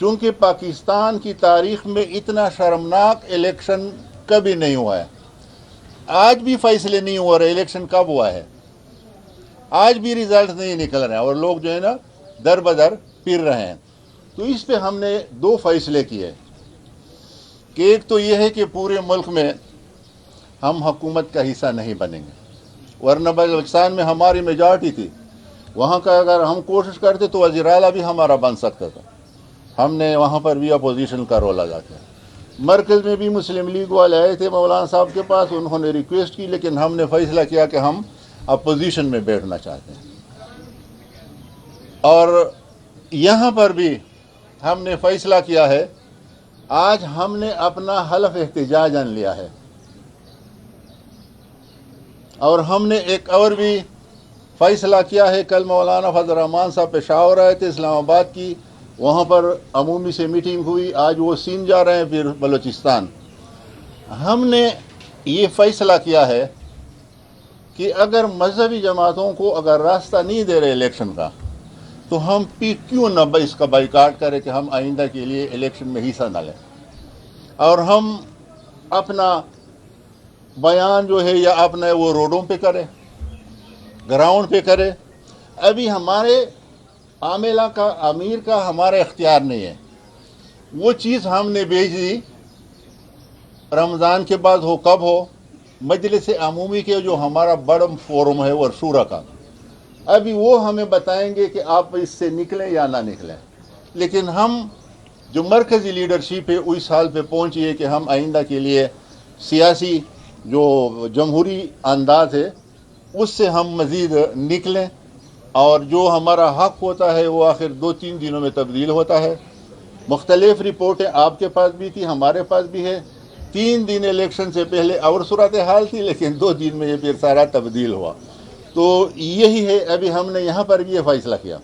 چونکہ پاکستان کی تاریخ میں اتنا شرمناک الیکشن کبھی نہیں ہوا ہے. آج بھی فیصلے نہیں ہو رہے الیکشن کب ہوا ہے, آج بھی ریزلٹ نہیں نکل رہے ہیں اور لوگ جو ہے نا در بدر پھر رہے ہیں. تو اس پہ ہم نے 2 فیصلے کیے کہ ایک تو یہ ہے کہ پورے ملک میں ہم حکومت کا حصہ نہیں بنیں گے, ورنہ بلوچستان میں ہماری میجارٹی تھی, وہاں کا اگر ہم کوشش کرتے تو وزیر اعلیٰ بھی ہمارا بن سکتا تھا. ہم نے وہاں پر بھی اپوزیشن کا رول ادا کیا. مرکز میں بھی مسلم لیگ والے آئے تھے مولانا صاحب کے پاس, انہوں نے ریکویسٹ کی, لیکن ہم نے فیصلہ کیا کہ ہم اپوزیشن میں بیٹھنا چاہتے ہیں. اور یہاں پر بھی ہم نے فیصلہ کیا ہے, آج ہم نے اپنا حلف احتجاجاً لیا ہے. اور ہم نے ایک اور بھی فیصلہ کیا ہے, کل مولانا فضل الرحمان صاحب پشاور آئے تھے اسلام آباد کی, وہاں پر عمومی سے میٹنگ ہوئی, آج وہ سندھ جا رہے ہیں پھر بلوچستان. ہم نے یہ فیصلہ کیا ہے کہ اگر مذہبی جماعتوں کو اگر راستہ نہیں دے رہے الیکشن کا تو ہم کیوں نہ اس کا بائیکاٹ کریں کہ ہم آئندہ کے لیے الیکشن میں حصہ نہ لیں, اور ہم اپنا بیان جو ہے یا اپنا وہ روڈوں پہ کرے, گراؤنڈ پہ کرے. ابھی ہمارے عاملہ کا امیر کا ہمارا اختیار نہیں ہے, وہ چیز ہم نے بھیج دی. رمضان کے بعد ہو کب ہو, مجلس عمومی کے جو ہمارا بڑا فورم ہے وہ شورا کا, ابھی وہ ہمیں بتائیں گے کہ آپ اس سے نکلیں یا نہ نکلیں. لیکن ہم جو مرکزی لیڈرشپ ہے اس حال پہ پہنچی ہے کہ ہم آئندہ کے لیے سیاسی جو جمہوری انداز ہے اس سے ہم مزید نکلیں, اور جو ہمارا حق ہوتا ہے وہ آخر 2-3 دنوں میں تبدیل ہوتا ہے. مختلف رپورٹیں آپ کے پاس بھی تھی, ہمارے پاس بھی ہے. 3 دن الیکشن سے پہلے اور صورتحال تھی, لیکن 2 دن میں یہ پھر سارا تبدیل ہوا. تو یہی ہے, ابھی ہم نے یہاں پر بھی یہ فیصلہ کیا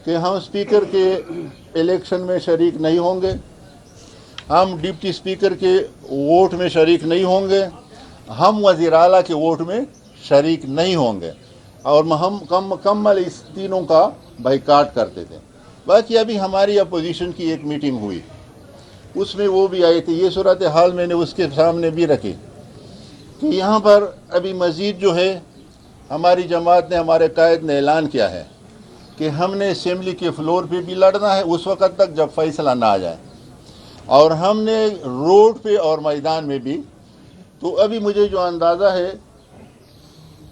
کہ ہم اسپیکر کے الیکشن میں شریک نہیں ہوں گے, ہم ڈپٹی اسپیکر کے ووٹ میں شریک نہیں ہوں گے, ہم وزیر اعلیٰ کے ووٹ میں شریک نہیں ہوں گے, اور ہم مکمل اس تینوں کا بائیکاٹ کرتے تھے. باقی ابھی ہماری اپوزیشن کی ایک میٹنگ ہوئی, اس میں وہ بھی آئے تھے. یہ صورتحال میں نے اس کے سامنے بھی رکھی کہ یہاں پر ابھی مزید جو ہے ہماری جماعت نے, ہمارے قائد نے اعلان کیا ہے کہ ہم نے اسمبلی کے فلور پہ بھی لڑنا ہے اس وقت تک جب فیصلہ نہ آ جائے, اور ہم نے روڈ پہ اور میدان میں بھی. تو ابھی مجھے جو اندازہ ہے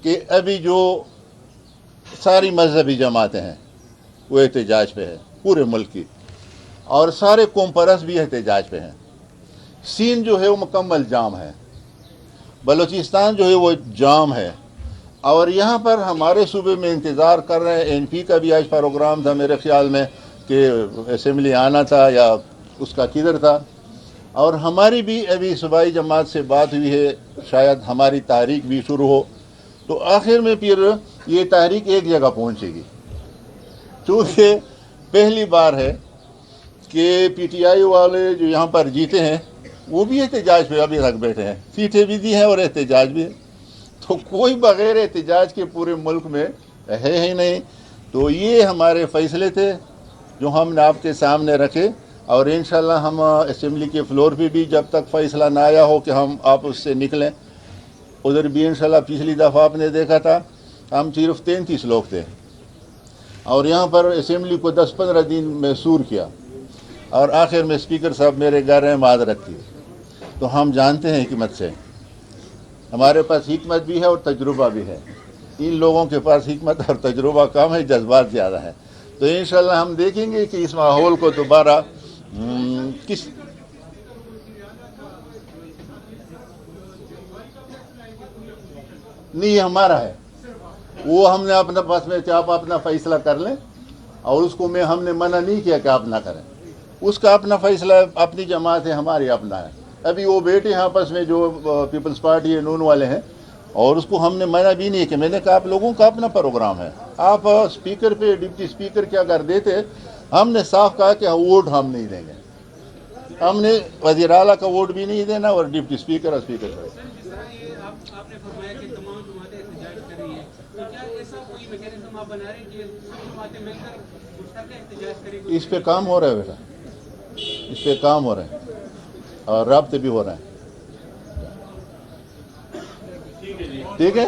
کہ ابھی جو ساری مذہبی جماعتیں ہیں وہ احتجاج پہ ہے پورے ملک کی, اور سارے قوم پرست بھی احتجاج پہ ہیں. سین جو ہے وہ مکمل جام ہے, بلوچستان جو ہے وہ جام ہے, اور یہاں پر ہمارے صوبے میں انتظار کر رہے ہیں. NP کا بھی آج پروگرام تھا میرے خیال میں کہ اسمبلی آنا تھا یا اس کا کدھر تھا, اور ہماری بھی ابھی صوبائی جماعت سے بات ہوئی ہے, شاید ہماری تحریک بھی شروع ہو. تو آخر میں پھر یہ تحریک ایک جگہ پہنچے گی, چونکہ پہلی بار ہے کہ PTI والے جو یہاں پر جیتے ہیں وہ بھی احتجاج پہ ابھی تک بیٹھے ہیں, سیٹیں بھی دی ہیں اور احتجاج بھی ہے. تو کوئی بغیر احتجاج کے پورے ملک میں ہے ہی نہیں. تو یہ ہمارے فیصلے تھے جو ہم نے آپ کے سامنے رکھے, اور انشاءاللہ ہم اسمبلی کے فلور پہ بھی جب تک فیصلہ نہ آیا ہو کہ ہم آپ اس سے نکلیں. ادھر بھی انشاءاللہ پچھلی دفعہ آپ نے دیکھا تھا ہم صرف 33 لوگ تھے, اور یہاں پر اسمبلی کو 10-15 دن میں سور کیا, اور آخر میں اسپیکر صاحب میرے گھر ہیں معذرت کی. تو ہم جانتے ہیں حکمت سے, ہمارے پاس حکمت بھی ہے اور تجربہ بھی ہے. ان لوگوں کے پاس حکمت اور تجربہ کم ہے, جذبات زیادہ ہے. تو انشاءاللہ ہم دیکھیں گے کہ اس ماحول کو دوبارہ کس نہیں ہمارا ہے, وہ ہم نے اپنا پاس میں آپ اپنا فیصلہ کر لیں, اور اس کو ہم نے منع نہیں کیا کہ آپ نہ کریں. اس کا اپنا فیصلہ, اپنی جماعت ہے, ہماری اپنا ہے. ابھی وہ بیٹے ہیں آپس میں جو پیپلز پارٹی ہے نون والے ہیں, اور اس کو ہم نے منع بھی نہیں کیا. میں نے کہا آپ لوگوں کا اپنا پروگرام ہے, آپ اسپیکر پہ ڈپٹی اسپیکر کیا کر دیتے. ہم نے صاف کہا کہ ووٹ ہم نہیں دیں گے, ہم نے وزیر اعلیٰ کا ووٹ بھی نہیں دینا اور ڈپٹی اسپیکر اور اسپیکر کا. آپ نے فرمایا کہ تمام جماعتیں احتجاج کر رہی ہیں, تو کیا ایسا کوئی میکینزم آپ بنا رہے ہیں کہ جماعتیں مل کر مشترکہ احتجاج کریں؟ اس پہ کام ہو رہا ہے بیٹا, اس پہ کام ہو رہے ہیں اور رابطے بھی ہو رہے ہیں. ٹھیک ہے.